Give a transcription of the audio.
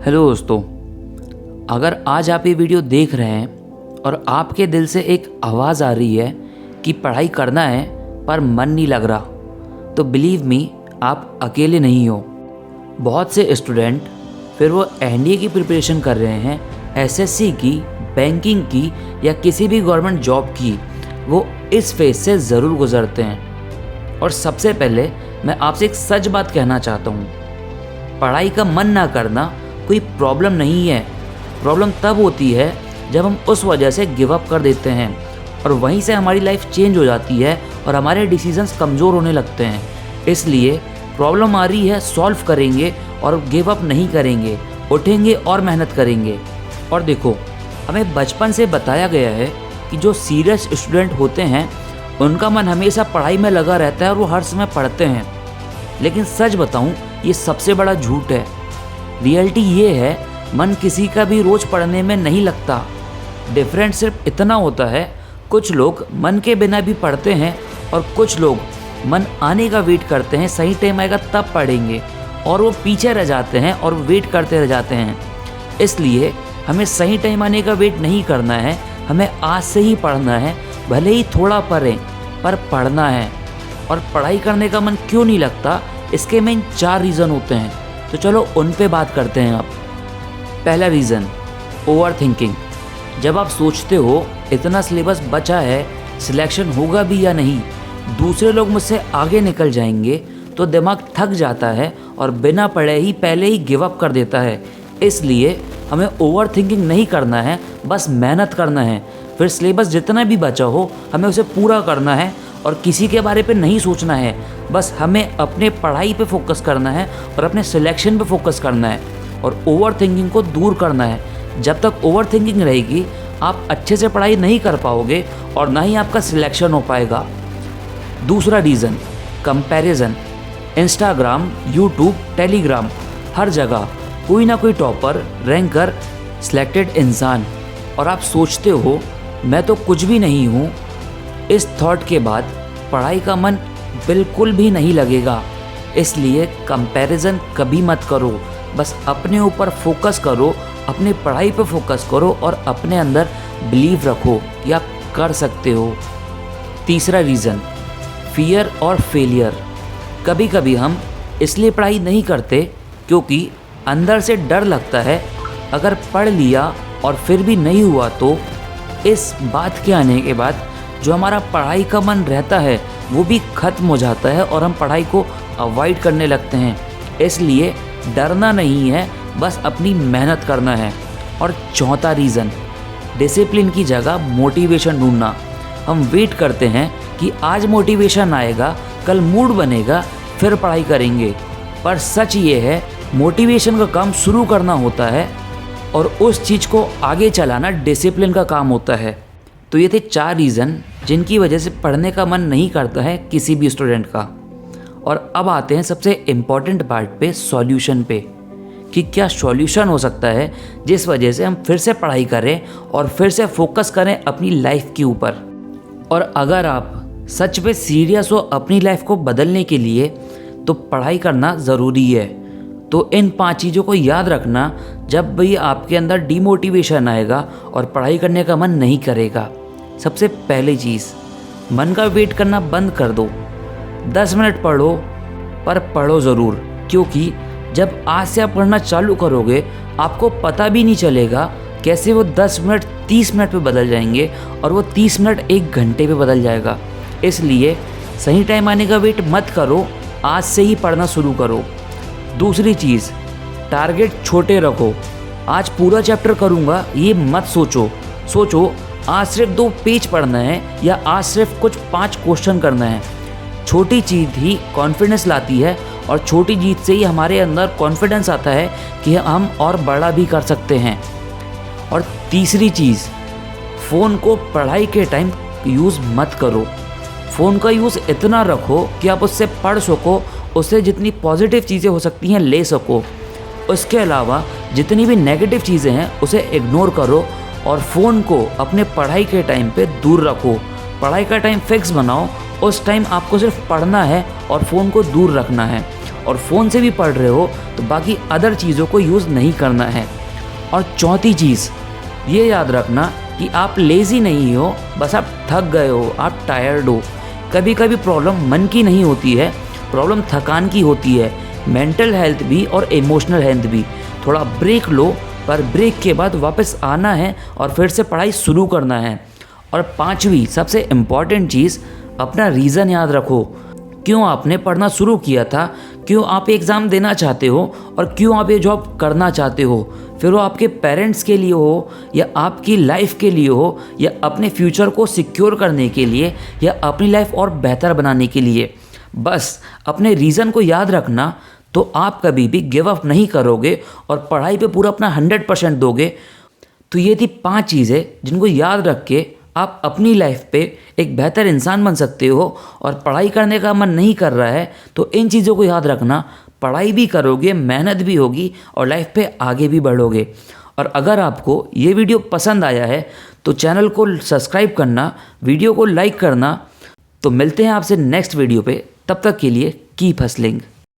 Hello दोस्तों, अगर आज आप ये वीडियो देख रहे हैं और आपके दिल से एक आवाज़ आ रही है कि पढ़ाई करना है पर मन नहीं लग रहा, तो बिलीव मी आप अकेले नहीं हो। बहुत से स्टूडेंट फिर वो एनडीए की प्रिपरेशन कर रहे हैं, एसएससी की, बैंकिंग की या किसी भी गवर्नमेंट जॉब की, वो इस फेज से ज़रूर गुजरते हैं। और सबसे पहले मैं आपसे एक सच बात कहना चाहता हूँ, पढ़ाई का मन ना करना कोई प्रॉब्लम नहीं है। प्रॉब्लम तब होती है जब हम उस वजह से गिव अप कर देते हैं और वहीं से हमारी लाइफ चेंज हो जाती है और हमारे डिसीजंस कमज़ोर होने लगते हैं। इसलिए प्रॉब्लम आ रही है, सॉल्व करेंगे और गिव अप नहीं करेंगे, उठेंगे और मेहनत करेंगे। और देखो, हमें बचपन से बताया गया है कि जो सीरियस स्टूडेंट होते हैं उनका मन हमेशा पढ़ाई में लगा रहता है और वो हर समय पढ़ते हैं। लेकिन सच बताऊं, ये सबसे बड़ा झूठ है। रियलिटी ये है, मन किसी का भी रोज़ पढ़ने में नहीं लगता। डिफरेंट सिर्फ इतना होता है, कुछ लोग मन के बिना भी पढ़ते हैं और कुछ लोग मन आने का वेट करते हैं, सही टाइम आएगा तब पढ़ेंगे, और वो पीछे रह जाते हैं और वेट करते रह जाते हैं। इसलिए हमें सही टाइम आने का वेट नहीं करना है, हमें आज से ही पढ़ना है, भले ही थोड़ा पढ़ें पर पढ़ना है। और पढ़ाई करने का मन क्यों नहीं लगता, इसके मेन 4 रीज़न होते हैं, तो चलो उन पे बात करते हैं अब। पहला रीज़न, ओवर थिंकिंग। जब आप सोचते हो इतना सिलेबस बचा है, सिलेक्शन होगा भी या नहीं, दूसरे लोग मुझसे आगे निकल जाएंगे, तो दिमाग थक जाता है और बिना पढ़े ही पहले ही गिव अप कर देता है। इसलिए हमें ओवर थिंकिंग नहीं करना है, बस मेहनत करना है। फिर सिलेबस जितना भी बचा हो हमें उसे पूरा करना है और किसी के बारे पे नहीं सोचना है। बस हमें अपने पढ़ाई पे फोकस करना है और अपने सिलेक्शन पे फोकस करना है और ओवर थिंकिंग को दूर करना है। जब तक ओवर थिंकिंग रहेगी आप अच्छे से पढ़ाई नहीं कर पाओगे और ना ही आपका सिलेक्शन हो पाएगा। दूसरा reason, comparison. Instagram, YouTube, Telegram, हर जगह कोई ना कोई टॉपर, रैंकर, सिलेक्टेड इंसान, और आप सोचते हो मैं तो कुछ भी नहीं हूँ। इस थॉट के बाद पढ़ाई का मन बिल्कुल भी नहीं लगेगा। इसलिए कंपैरिजन कभी मत करो, बस अपने ऊपर फोकस करो, अपनी पढ़ाई पे फोकस करो और अपने अंदर बिलीव रखो कि आप कर सकते हो। तीसरा रीज़न, फियर और फेलियर। कभी कभी हम इसलिए पढ़ाई नहीं करते क्योंकि अंदर से डर लगता है, अगर पढ़ लिया और फिर भी नहीं हुआ तो। इस बात के आने के बाद जो हमारा पढ़ाई का मन रहता है वो भी ख़त्म हो जाता है और हम पढ़ाई को अवॉइड करने लगते हैं। इसलिए डरना नहीं है, बस अपनी मेहनत करना है। और चौथा रीज़न, डिसिप्लिन की जगह मोटिवेशन ढूंढना। हम वेट करते हैं कि आज मोटिवेशन आएगा, कल मूड बनेगा, फिर पढ़ाई करेंगे। पर सच ये है, मोटिवेशन का काम शुरू करना होता है और उस चीज़ को आगे चलाना डिसिप्लिन का काम होता है। तो ये थे 4 रीज़न जिनकी वजह से पढ़ने का मन नहीं करता है किसी भी स्टूडेंट का। और अब आते हैं सबसे इम्पॉर्टेंट पार्ट पे, सॉल्यूशन पे, कि क्या सॉल्यूशन हो सकता है जिस वजह से हम फिर से पढ़ाई करें और फिर से फोकस करें अपनी लाइफ के ऊपर। और अगर आप सच में सीरियस हो अपनी लाइफ को बदलने के लिए तो पढ़ाई करना ज़रूरी है। तो इन 5 चीज़ों को याद रखना जब भी आपके अंदर डीमोटिवेशन आएगा और पढ़ाई करने का मन नहीं करेगा। सबसे पहली चीज़, मन का वेट करना बंद कर दो। 10 मिनट पढ़ो पर पढ़ो ज़रूर, क्योंकि जब आज से आप पढ़ना चालू करोगे आपको पता भी नहीं चलेगा कैसे वो 10 मिनट 30 मिनट पे बदल जाएंगे और वो 30 मिनट 1 घंटे पे बदल जाएगा। इसलिए सही टाइम आने का वेट मत करो, आज से ही पढ़ना शुरू करो। दूसरी चीज़, टारगेट छोटे रखो। आज पूरा चैप्टर करूँगा ये मत सोचो आज सिर्फ 2 पेज पढ़ना है या आज सिर्फ कुछ 5 क्वेश्चन करना है। छोटी चीज़ ही कॉन्फिडेंस लाती है और छोटी जीत से ही हमारे अंदर कॉन्फिडेंस आता है कि हम और बड़ा भी कर सकते हैं। और तीसरी चीज़, फ़ोन को पढ़ाई के टाइम यूज़ मत करो। फ़ोन का यूज़ इतना रखो कि आप उससे पढ़ सको, उससे जितनी पॉजिटिव चीज़ें हो सकती हैं ले सको। उसके अलावा जितनी भी नेगेटिव चीज़ें हैं उसे इग्नोर करो और फ़ोन को अपने पढ़ाई के टाइम पे दूर रखो। पढ़ाई का टाइम फिक्स बनाओ, उस टाइम आपको सिर्फ पढ़ना है और फ़ोन को दूर रखना है। और फ़ोन से भी पढ़ रहे हो तो बाकी अदर चीज़ों को यूज़ नहीं करना है। और चौथी चीज़ ये याद रखना कि आप लेज़ी नहीं हो, बस आप थक गए हो, आप टायर्ड हो। कभी कभी प्रॉब्लम मन की नहीं होती है, प्रॉब्लम थकान की होती है, मेंटल हेल्थ भी और इमोशनल हेल्थ भी। थोड़ा ब्रेक लो, पर ब्रेक के बाद वापस आना है और फिर से पढ़ाई शुरू करना है। और पांचवी सबसे इम्पॉर्टेंट चीज़, अपना रीज़न याद रखो। क्यों आपने पढ़ना शुरू किया था, क्यों आप एग्ज़ाम देना चाहते हो और क्यों आप ये जॉब करना चाहते हो। फिर वो आपके पेरेंट्स के लिए हो या आपकी लाइफ के लिए हो या अपने फ्यूचर को सिक्योर करने के लिए या अपनी लाइफ और बेहतर बनाने के लिए। बस अपने रीज़न को याद रखना तो आप कभी भी गिव अप नहीं करोगे और पढ़ाई पे पूरा अपना 100% दोगे। तो ये थी 5 चीज़ें जिनको याद रख के आप अपनी लाइफ पे एक बेहतर इंसान बन सकते हो। और पढ़ाई करने का मन नहीं कर रहा है तो इन चीज़ों को याद रखना, पढ़ाई भी करोगे, मेहनत भी होगी और लाइफ पे आगे भी बढ़ोगे। और अगर आपको ये वीडियो पसंद आया है तो चैनल को सब्सक्राइब करना, वीडियो को लाइक करना। तो मिलते हैं आपसे नेक्स्ट वीडियो पे, तब तक के लिए कीप हसलिंग।